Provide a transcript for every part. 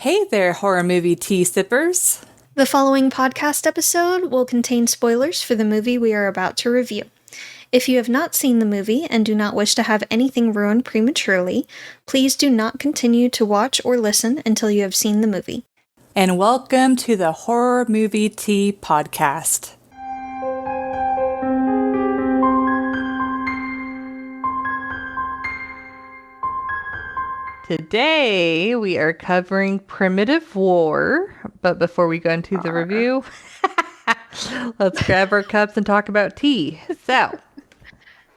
Hey there, horror movie tea sippers. The following podcast episode will contain spoilers for the movie we are about to review. If you have not seen the movie and do not wish to have anything ruined prematurely, please do not continue to watch or listen until you have seen the movie. And welcome to the Horror Movie Tea Podcast. Today, we are covering Primitive War, but before we go into the review, let's grab our cups and talk about tea. So,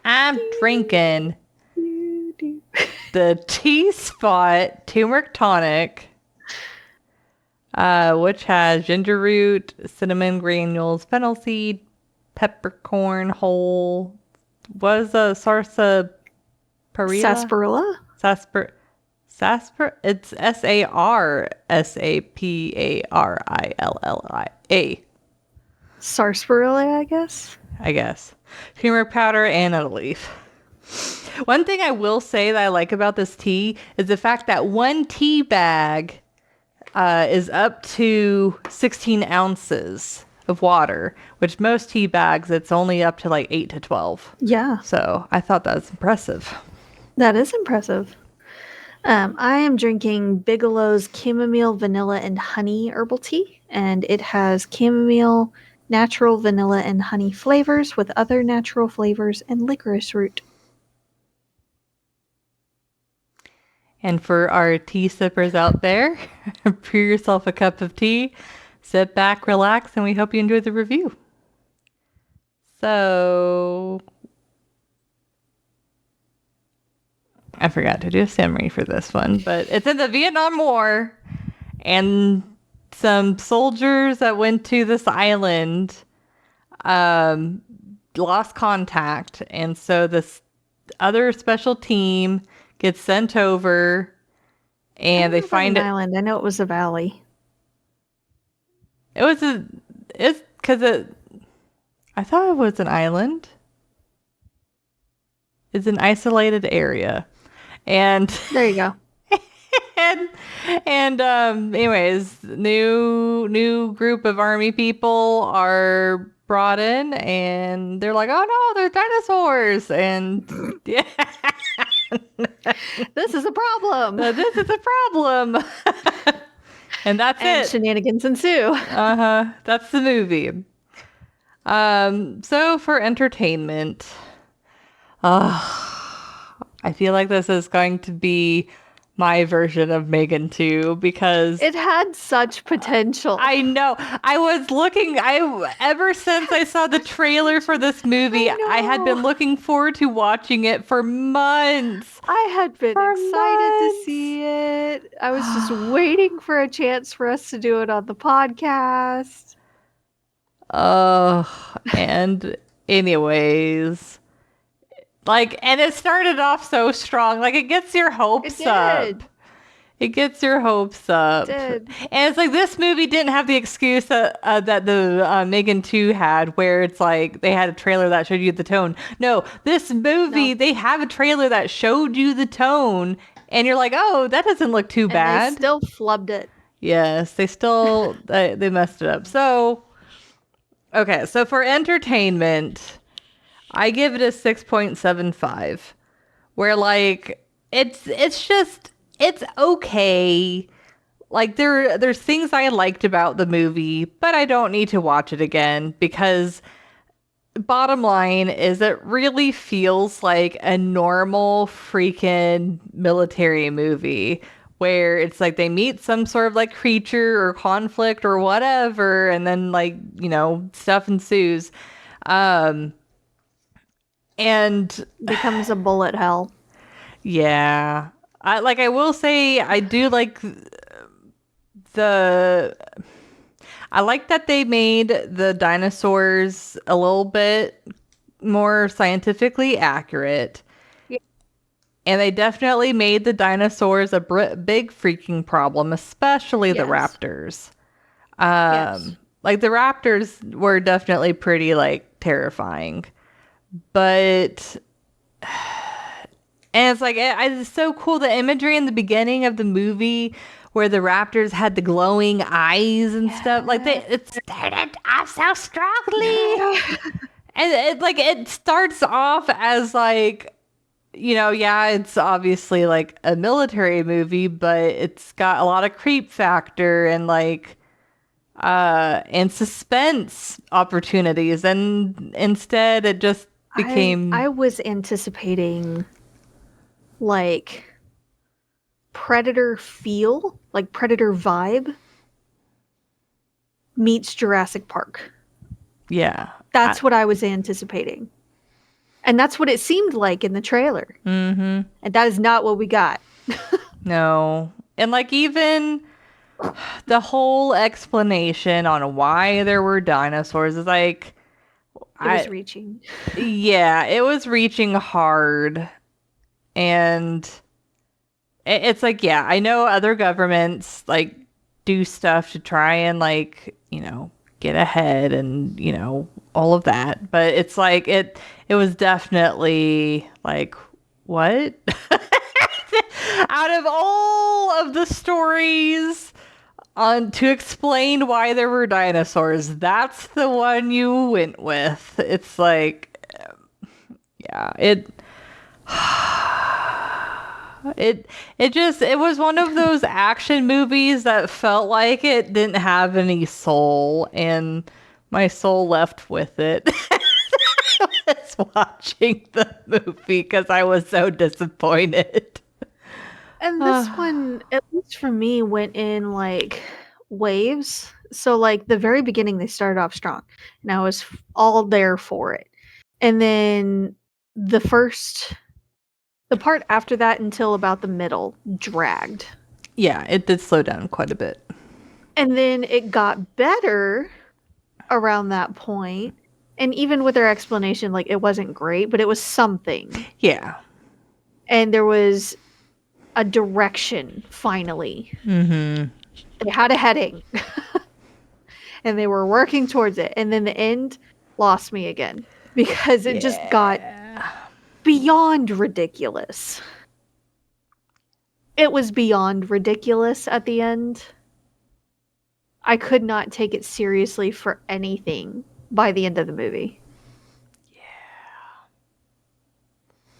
I'm drinking the Tea Spot Turmeric Tonic, which has ginger root, cinnamon granules, fennel seed, peppercorn whole, sarsaparilla? Sarsaparilla? It's Sarsaparilla. Sarsaparilla, I guess. Turmeric powder and a leaf. One thing I will say that I like about this tea is the fact that one tea bag is up to 16 ounces of water, which most tea bags, it's only up to like 8 to 12. Yeah. So I thought that was impressive. That is impressive. I am drinking Bigelow's Chamomile, Vanilla, and Honey Herbal Tea, and it has chamomile, natural vanilla, and honey flavors with other natural flavors and licorice root. And for our tea sippers out there, pour yourself a cup of tea, sit back, relax, and we hope you enjoy the review. So, I forgot to do a summary for this one, but it's in the Vietnam War, and some soldiers that went to this island lost contact, and so this other special team gets sent over, and they find an island. I know it was a valley. I thought it was an island. It's an isolated area. And there you go. Anyways, new group of army people are brought in, and they're like, oh no, they're dinosaurs, and yeah. This is a problem. This is a problem. And that's it. And shenanigans ensue. That's the movie. So for entertainment, I feel like this is going to be my version of Megan 2 because it had such potential. I know. I was looking, ever since I saw the trailer for this movie, I had been looking forward to watching it for months. I had been excited to see it. I was just waiting for a chance for us to do it on the podcast. And anyways, and it started off so strong. It gets your hopes up. It gets your hopes up. It did. And it's like this movie didn't have the excuse that the Megan 2 had, where it's like they had a trailer that showed you the tone. No, this movie, they have a trailer that showed you the tone, and you're like, oh, that doesn't look too bad. They still flubbed it. Yes, they still, they messed it up. So, okay, so for entertainment, I give it a 6.75, where it's okay. There's things I liked about the movie, but I don't need to watch it again because bottom line is it really feels like a normal freaking military movie where it's like they meet some sort of creature or conflict or whatever, and then stuff ensues. And becomes a bullet hell. Yeah. I will say I do like I like that they made the dinosaurs a little bit more scientifically accurate. Yeah. And they definitely made the dinosaurs a big freaking problem, especially the raptors. The raptors were definitely pretty terrifying. But and it's so cool, the imagery in the beginning of the movie where the raptors had the glowing eyes and stuff. Like it started off so strongly. Yeah. And it starts off as like, yeah, it's obviously like a military movie, but it's got a lot of creep factor and like and suspense opportunities, and instead it just became I was anticipating like Predator feel, like Predator vibe meets Jurassic Park. yeah. That's what I was anticipating. And that's what it seemed like in the trailer. Mm-hmm. And that is not what we got. No. And like even the whole explanation on why there were dinosaurs is like It was reaching. yeah, it was reaching hard. And it's like, yeah, I know other governments like do stuff to try and like, get ahead and, all of that. But it's like it was definitely like, what? Out of all of the stories on to explain why there were dinosaurs, that's the one you went with. It's like, yeah, it was one of those action movies that felt like it didn't have any soul, and my soul left with it. I was watching the movie because I was so disappointed. And this one, at least for me, went in like waves. So, like, the very beginning, they started off strong, and I was all there for it. And then the part after that until about the middle dragged. Yeah, it did slow down quite a bit. And then it got better around that point. And even with their explanation, like, it wasn't great, but it was something. Yeah. And there was a direction, finally. Mm-hmm. They had a heading. And they were working towards it. And then the end lost me again. Because it just got beyond ridiculous. It was beyond ridiculous at the end. I could not take it seriously for anything by the end of the movie. Yeah.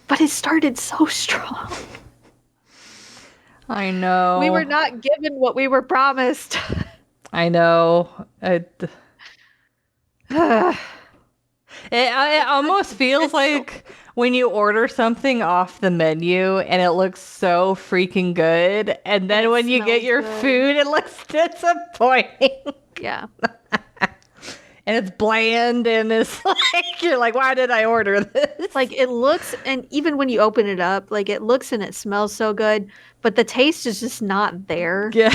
But it started so strong. I know. We were not given what we were promised. I know. It almost feels like when you order something off the menu and it looks so freaking good, and then when you get your food, it looks disappointing. Yeah. And it's bland, and it's like, you're like, why did I order this? Like, it looks, and even when you open it up, like, it looks and it smells so good, but the taste is just not there. Yeah.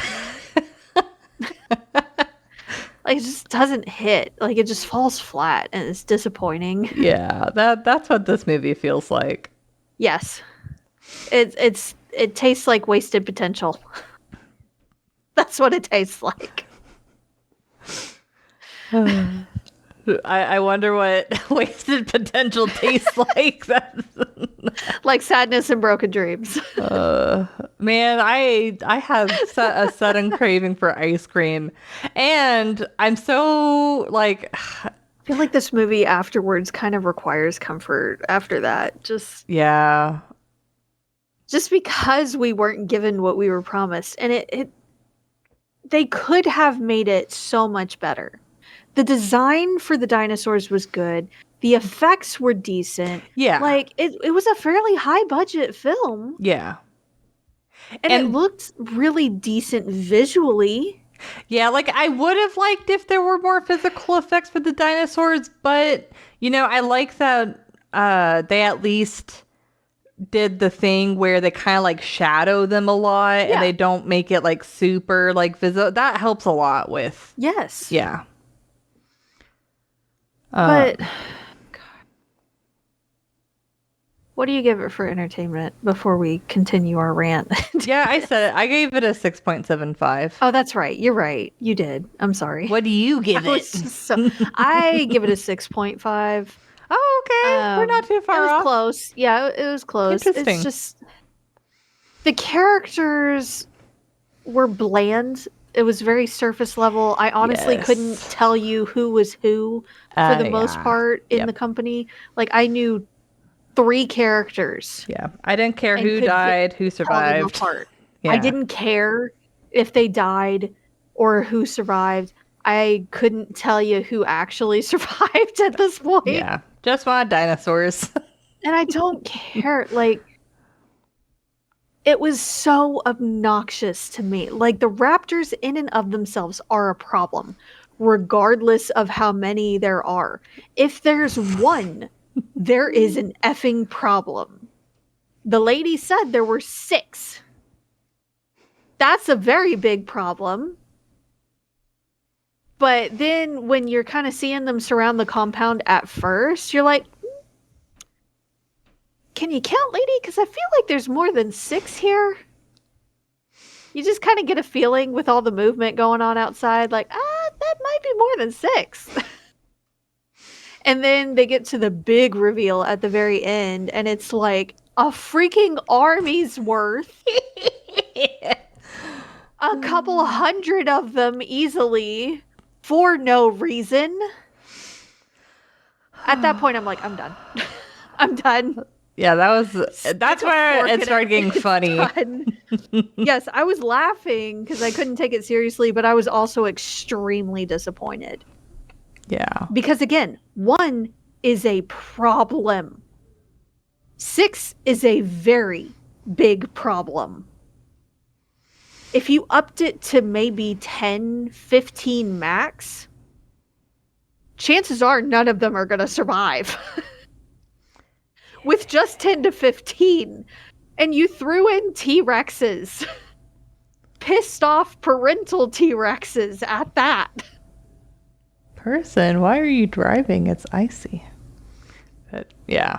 Like, it just doesn't hit. Like, it just falls flat, and it's disappointing. Yeah, that's what this movie feels like. Yes. It tastes like wasted potential. That's what it tastes like. I wonder what wasted potential tastes like. Like sadness and broken dreams. Man, I have a sudden craving for ice cream, and I'm so like. I feel like this movie afterwards kind of requires comfort after that. Just because we weren't given what we were promised, and they could have made it so much better. The design for the dinosaurs was good. The effects were decent. Yeah. Like, it was a fairly high budget film. Yeah. And it looked really decent visually. Yeah, like I would have liked if there were more physical effects for the dinosaurs, but I like that they at least did the thing where they kind of like shadow them a lot, and they don't make it like super like visible. That helps a lot with. Yes. Yeah. But God. What do you give it for entertainment before we continue our rant? Yeah, I said it. I gave it a 6.75. Oh, that's right. You're right. You did. I'm sorry. What do you give it? I give it a 6.5. Oh, okay. We're not too far off. It was close. Yeah, it was close. Interesting. It's just the characters were bland. It was very surface level. I honestly couldn't Yes. tell you who was who for the most Yeah. part in the Yep. company. Like I knew 3 characters Yeah. I didn't care and who could died, who tell them survived. apart. I Yeah. didn't care if they died or who survived. I couldn't tell you who actually survived at this point. Yeah. Just want dinosaurs. And I don't care. Like, it was so obnoxious to me. Like, the raptors in and of themselves are a problem, regardless of how many there are. If there's one, there is an effing problem. The lady said there were 6. That's a very big problem. But then when you're kind of seeing them surround the compound at first, you're like, can you count, lady? Because I feel like there's more than 6 here. You just kind of get a feeling with all the movement going on outside, like, that might be more than 6. And then they get to the big reveal at the very end, and it's like a freaking army's worth. A couple hundred of them easily for no reason. At that point, I'm like, I'm done. I'm done. Yeah, that's where it started getting funny. Yes, I was laughing because I couldn't take it seriously, but I was also extremely disappointed. Yeah. Because again, 1 is a problem. 6 is a very big problem. If you upped it to maybe 10, 15 max, chances are none of them are going to survive. With just 10 to 15. And you threw in T-Rexes. Pissed off parental T-Rexes at that. Person, why are you driving? It's icy. But yeah.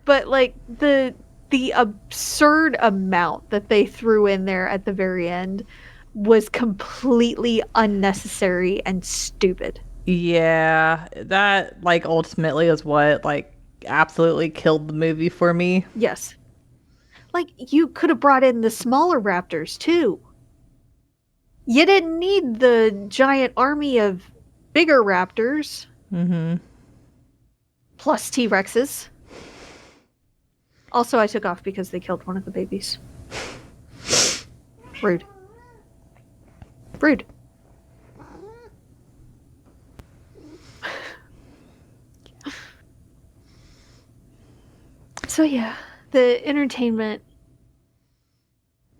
But like the absurd amount that they threw in there at the very end was completely unnecessary and stupid. Yeah, that like ultimately is what like absolutely killed the movie for me. Yes. Like, you could have brought in the smaller raptors, too. You didn't need the giant army of bigger raptors. Mm-hmm. Plus T-Rexes. Also, I took off because they killed one of the babies. Rude. Rude. So yeah, the entertainment,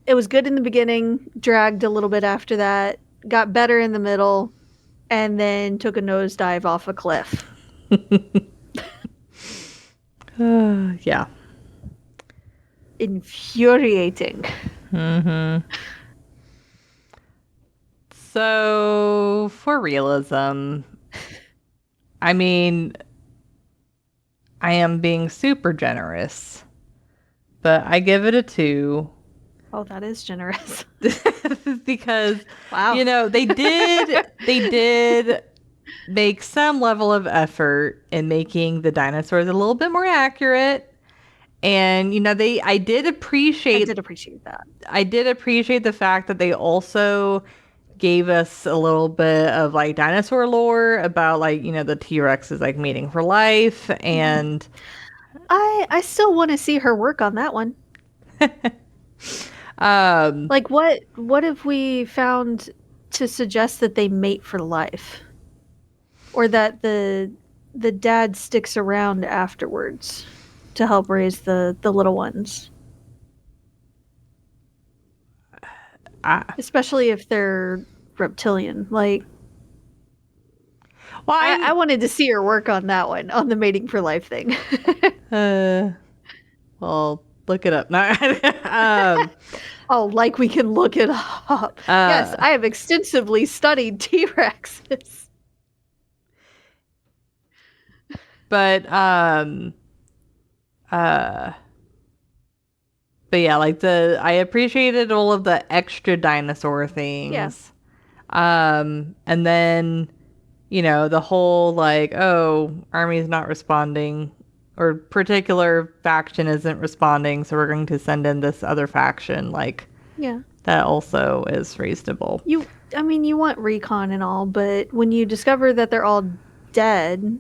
it was good in the beginning, dragged a little bit after that, got better in the middle, and then took a nosedive off a cliff. Yeah. Infuriating. Mm-hmm. So, for realism, I mean, I am being super generous, but I give it a 2. Oh, that is generous. Because, Wow. you know, they did make some level of effort in making the dinosaurs a little bit more accurate. And, you know, I did appreciate that. I did appreciate the fact that they also gave us a little bit of like dinosaur lore about like, you know, the T-Rex is like mating for life, and I still want to see her work on that one. Like what have we found to suggest that they mate for life? Or that the dad sticks around afterwards to help raise the little ones? Especially if they're reptilian. Like, well, I wanted to see her work on that one, on the mating for life thing. Well, look it up. No, oh, like we can look it up. Yes, I have extensively studied T-Rexes. But yeah, like I appreciated all of the extra dinosaur things. Yeah. And then, you know, the whole like, oh, army's not responding, or particular faction isn't responding, so we're going to send in this other faction. Like, yeah, That also is reasonable. You want recon and all, but when you discover that they're all dead,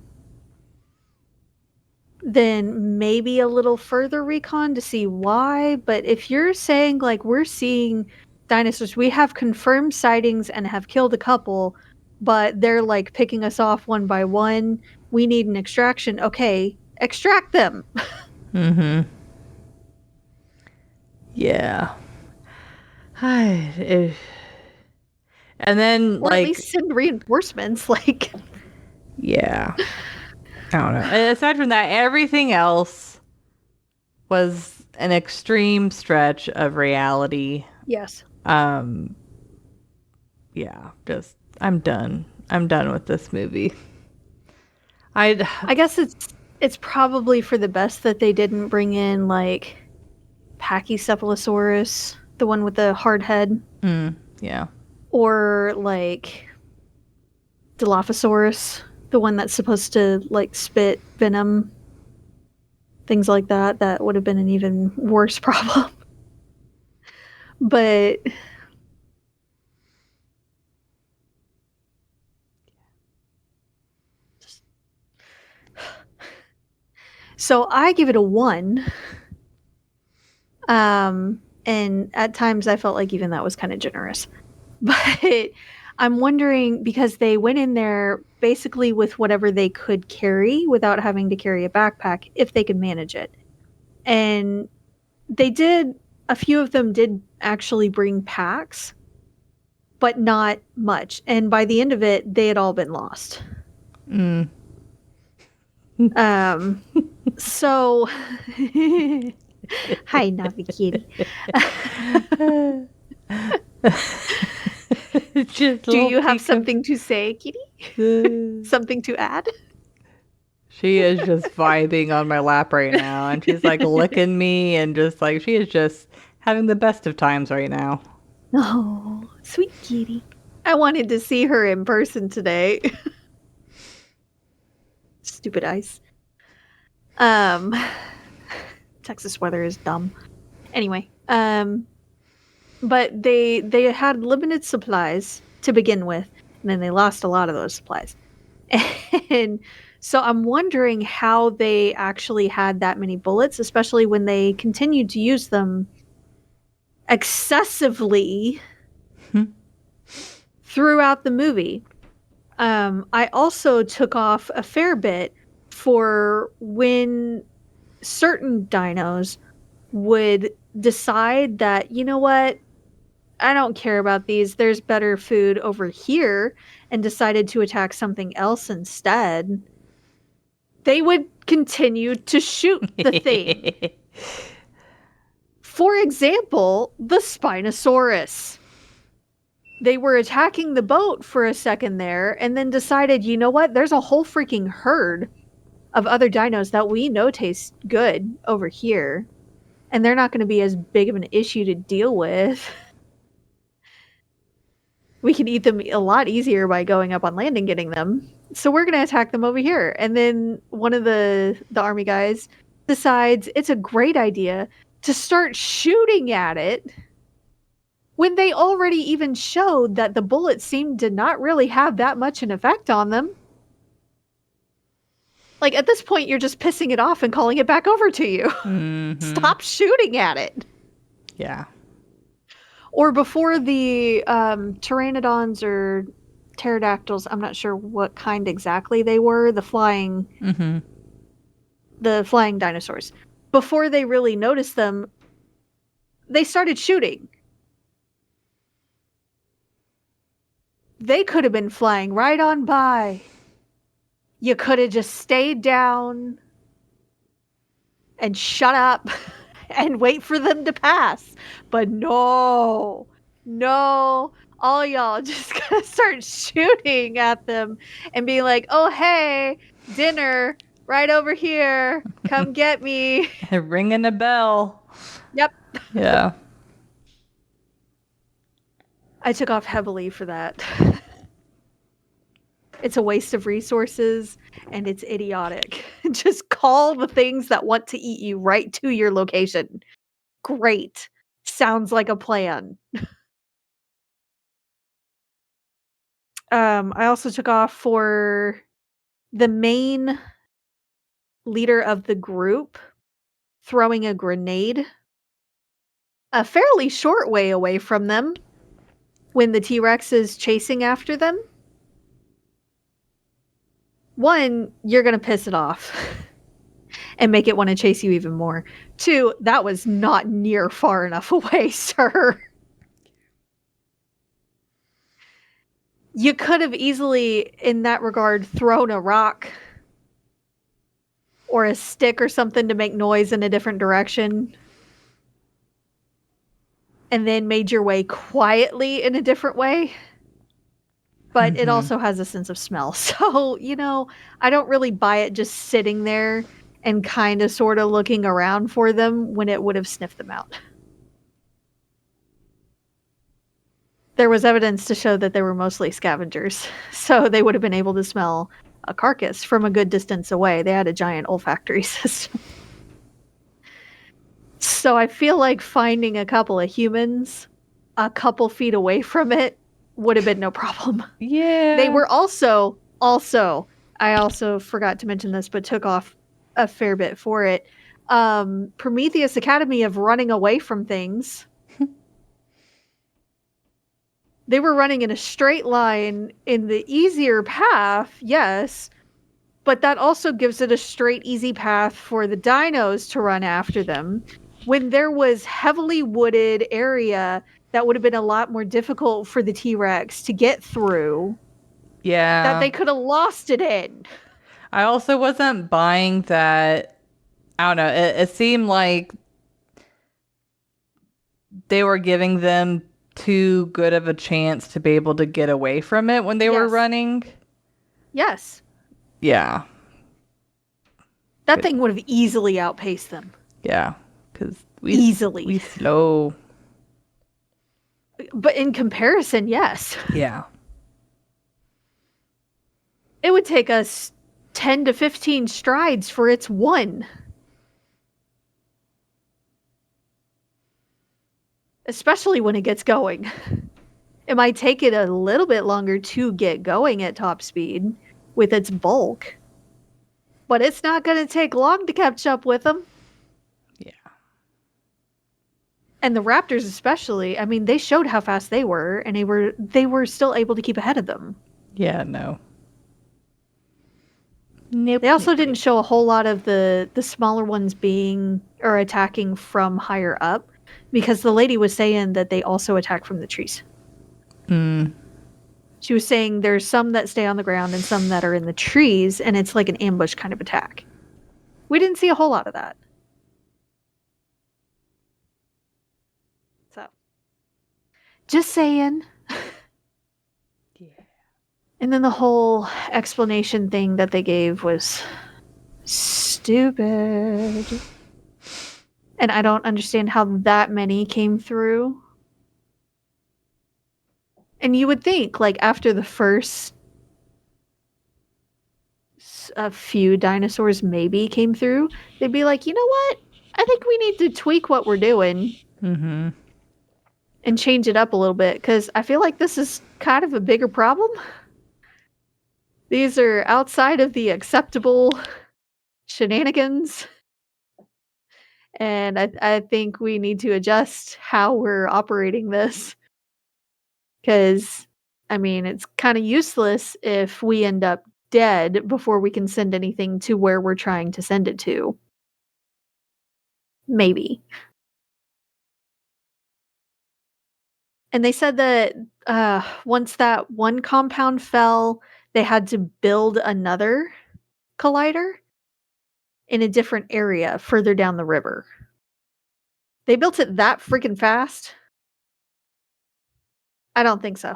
then maybe a little further recon to see why. But if you're saying, like, we're seeing dinosaurs, we have confirmed sightings and have killed a couple, but they're, like, picking us off one by one, we need an extraction. Okay, extract them. Mm-hmm. Yeah. And then, Or at like... least send reinforcements, like... Yeah. I don't know. And aside from that, everything else was an extreme stretch of reality. Yes. Yeah, just I'm done. I'm done with this movie. I guess it's probably for the best that they didn't bring in, like, Pachycephalosaurus, the one with the hard head. Yeah. Or, like, Dilophosaurus, the one that's supposed to, like, spit venom. Things like that. That would have been an even worse problem. But... So I give it a 1. And at times I felt like even that was kind of generous. But I'm wondering, because they went in there basically with whatever they could carry without having to carry a backpack, if they could manage it. And they did, a few of them did actually bring packs, but not much. And by the end of it, they had all been lost. So, hi, Navi Kitty. Do you have something to say, Kitty? Something to add? She is just vibing on my lap right now, and she's like licking me, and just like she is just having the best of times right now. Oh, sweet kitty. I wanted to see her in person today. Stupid ice. Texas weather is dumb. Anyway, but they had limited supplies to begin with, and then they lost a lot of those supplies. And so I'm wondering how they actually had that many bullets, especially when they continued to use them excessively throughout the movie. I also took off a fair bit for when certain dinos would decide that, you know what, I don't care about these, there's better food over here, and decided to attack something else instead. They would continue to shoot the thing. For example, the Spinosaurus. They were attacking the boat for a second there, and then decided, you know what, there's a whole freaking herd of other dinos that we know taste good over here, and they're not going to be as big of an issue to deal with. We can eat them a lot easier by going up on land and getting them. So we're going to attack them over here. And then one of the army guys decides it's a great idea to start shooting at it when they already even showed that the bullets seemed to not really have that much an effect on them. Like, at this point, you're just pissing it off and calling it back over to you. Mm-hmm. Stop shooting at it. Yeah. Or before the pteranodons or pterodactyls, I'm not sure what kind exactly they were, the flying dinosaurs. Before they really noticed them, they started shooting. They could have been flying right on by. You could have just stayed down and shut up and wait for them to pass. But no, all y'all just gonna start shooting at them and be like, oh, hey, dinner right over here. Come get me. Ringing a bell. Yep. Yeah. I took off heavily for that. It's a waste of resources, and it's idiotic. Just call the things that want to eat you right to your location. Great. Sounds like a plan. I also took off for the main leader of the group throwing a grenade a fairly short way away from them when the T-Rex is chasing after them. One, you're going to piss it off and make it want to chase you even more. Two, that was not near far enough away, sir. You could have easily, in that regard, thrown a rock or a stick or something to make noise in a different direction. And then made your way quietly in a different way. But it also has a sense of smell. So, I don't really buy it just sitting there and kind of sort of looking around for them when it would have sniffed them out. There was evidence to show that they were mostly scavengers, so they would have been able to smell a carcass from a good distance away. They had a giant olfactory system. So I feel like finding a couple of humans a couple feet away from it would have been no problem. Yeah. They were also, I also forgot to mention this, but took off a fair bit for it. Prometheus Academy of running away from things. They were running in a straight line in the easier path, yes, but that also gives it a straight, easy path for the dinos to run after them. When there was heavily wooded area that would have been a lot more difficult for the T-Rex to get through. Yeah. That they could have lost it in. I also wasn't buying that. I don't know. It seemed like they were giving them too good of a chance to be able to get away from it when they were running. Yes. Yeah. That thing would have easily outpaced them. Yeah. Because we slow. But in comparison, yes. Yeah. It would take us 10 to 15 strides for its one. Especially when it gets going. It might take it a little bit longer to get going at top speed with its bulk. But it's not going to take long to catch up with them. Yeah. And the raptors especially, I mean, they showed how fast they were, and they were still able to keep ahead of them. Yeah, no. Nope. They also didn't show a whole lot of the smaller ones being or attacking from higher up, because the lady was saying that they also attack from the trees. She was saying there's some that stay on the ground and some that are in the trees, and it's like an ambush kind of attack. We didn't see a whole lot of that. So, just saying. Yeah. And then the whole explanation thing that they gave was stupid. And I don't understand how that many came through. And you would think, like, after the first a few dinosaurs maybe came through, they'd be like, you know what? I think we need to tweak what we're doing. Mm-hmm. And change it up a little bit, because I feel like this is kind of a bigger problem. These are outside of the acceptable shenanigans. And I think we need to adjust how we're operating this. Because, I mean, it's kind of useless if we end up dead before we can send anything to where we're trying to send it to. Maybe. And they said that once that one compound fell, they had to build another collider in a different area further down the river. They built it that freaking fast? I don't think so.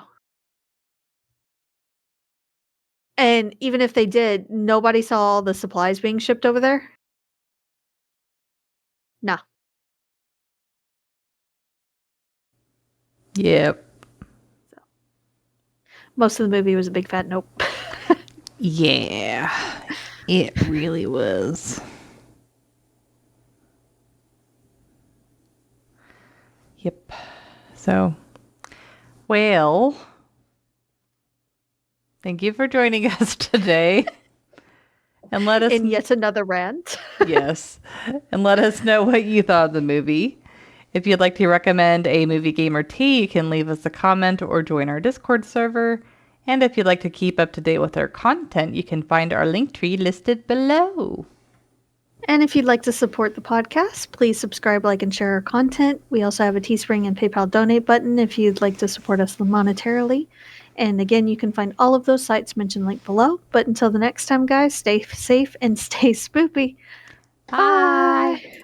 And even if they did, nobody saw all the supplies being shipped over there? No. Yep. So, most of the movie was a big fat nope. Yeah. It really was. Yep. So, well, Thank you for joining us today. And let us In yet another rant. yes. And let us know what you thought of the movie. If you'd like to recommend a movie, game, or tea, you can leave us a comment or join our Discord server. And if you'd like to keep up to date with our content, you can find our link tree listed below. And if you'd like to support the podcast, please subscribe, like, and share our content. We also have a Teespring and PayPal donate button if you'd like to support us monetarily. And again, you can find all of those sites mentioned linked below. But until the next time, guys, stay safe and stay spoopy. Bye. Bye.